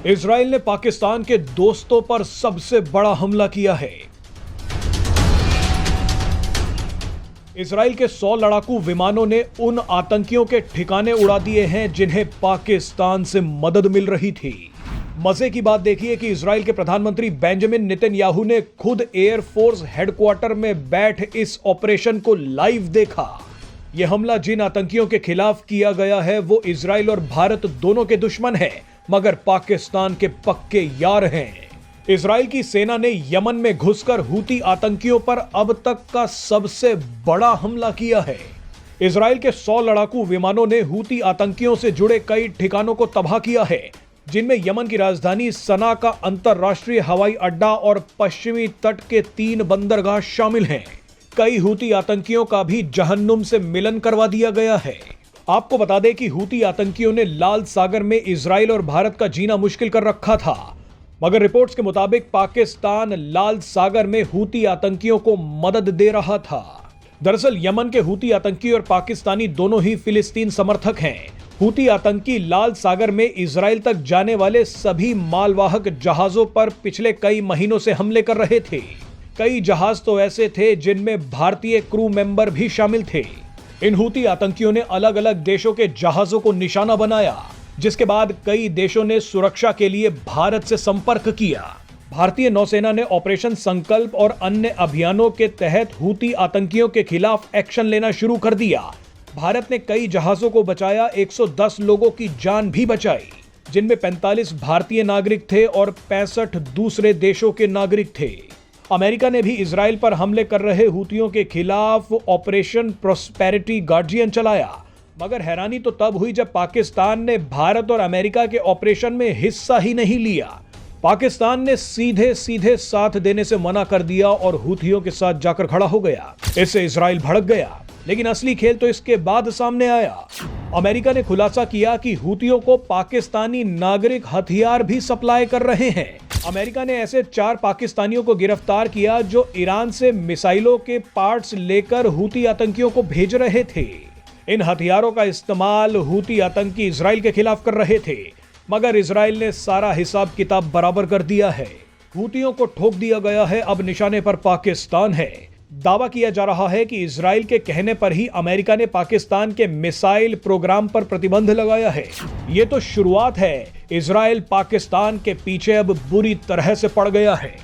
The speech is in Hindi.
इजराइल ने पाकिस्तान के दोस्तों पर सबसे बड़ा हमला किया है। इजराइल के 100 लड़ाकू विमानों ने उन आतंकियों के ठिकाने उड़ा दिए हैं जिन्हें पाकिस्तान से मदद मिल रही थी। मजे की बात देखिए कि इजराइल के प्रधानमंत्री बेंजामिन नेतन्याहू ने खुद एयरफोर्स हेडक्वार्टर में बैठ इस ऑपरेशन को लाइव देखा। यह हमला जिन आतंकियों के खिलाफ किया गया है वो इजराइल और भारत दोनों के दुश्मन हैं, मगर पाकिस्तान के पक्के यार हैं। इजराइल की सेना ने यमन में घुसकर हूती आतंकियों पर अब तक का सबसे बड़ा हमला किया है। इजराइल के 100 लड़ाकू विमानों ने हूती आतंकियों से जुड़े कई ठिकानों को तबाह किया है, जिनमें यमन की राजधानी सना का अंतरराष्ट्रीय हवाई अड्डा और पश्चिमी तट के 3 बंदरगाह शामिल हैं। कई हूती आतंकियों का भी जहन्नुम से मिलन करवा दिया गया है। आपको बता दें कि हूती आतंकियों ने लाल सागर में इजराइल और भारत का जीना मुश्किल कर रखा था, मगर रिपोर्ट्स के मुताबिक पाकिस्तान लाल सागर में हूती आतंकियों को मदद दे रहा था। दरअसल यमन के हूती आतंकी और पाकिस्तानी दोनों ही फिलिस्तीन समर्थक हैं। हूती आतंकी लाल सागर में इजराइल तक जाने वाले सभी मालवाहक जहाजों पर पिछले कई महीनों से हमले कर रहे थे। कई जहाज तो ऐसे थे जिनमें भारतीय क्रू मेंबर भी शामिल थे। इन हूती आतंकियों ने अलग अलग देशों के जहाजों को निशाना बनाया, जिसके बाद कई देशों ने सुरक्षा के लिए भारत से संपर्क किया। भारतीय नौसेना ने ऑपरेशन संकल्प और अन्य अभियानों के तहत हूती आतंकियों के खिलाफ एक्शन लेना शुरू कर दिया। भारत ने कई जहाजों को बचाया, 110 लोगों की जान भी बचाई, जिनमें 45 भारतीय नागरिक थे और 65 दूसरे देशों के नागरिक थे। अमेरिका ने भी इजराइल पर हमले कर रहे हूतियों के खिलाफ ऑपरेशन प्रॉस्पेरिटी गार्जियन चलाया, मगर हैरानी तो तब हुई जब पाकिस्तान ने भारत और अमेरिका के ऑपरेशन में हिस्सा ही नहीं लिया। पाकिस्तान ने सीधे सीधे साथ देने से मना कर दिया और हूतियों के साथ जाकर खड़ा हो गया। इससे इजराइल भड़क गया, लेकिन असली खेल तो इसके बाद सामने आया। अमेरिका ने खुलासा किया कि हूतियों को पाकिस्तानी नागरिक हथियार भी सप्लाई कर रहे हैं। अमेरिका ने ऐसे 4 पाकिस्तानियों को गिरफ्तार किया जो ईरान से मिसाइलों के पार्ट्स लेकर हूती आतंकियों को भेज रहे थे। इन हथियारों का इस्तेमाल हूती आतंकी इजराइल के खिलाफ कर रहे थे, मगर इजराइल ने सारा हिसाब किताब बराबर कर दिया है। हूतियों को ठोक दिया गया है, अब निशाने पर पाकिस्तान है। दावा किया जा रहा है कि इजराइल के कहने पर ही अमेरिका ने पाकिस्तान के मिसाइल प्रोग्राम पर प्रतिबंध लगाया है। ये तो शुरुआत है, इजराइल पाकिस्तान के पीछे अब बुरी तरह से पड़ गया है।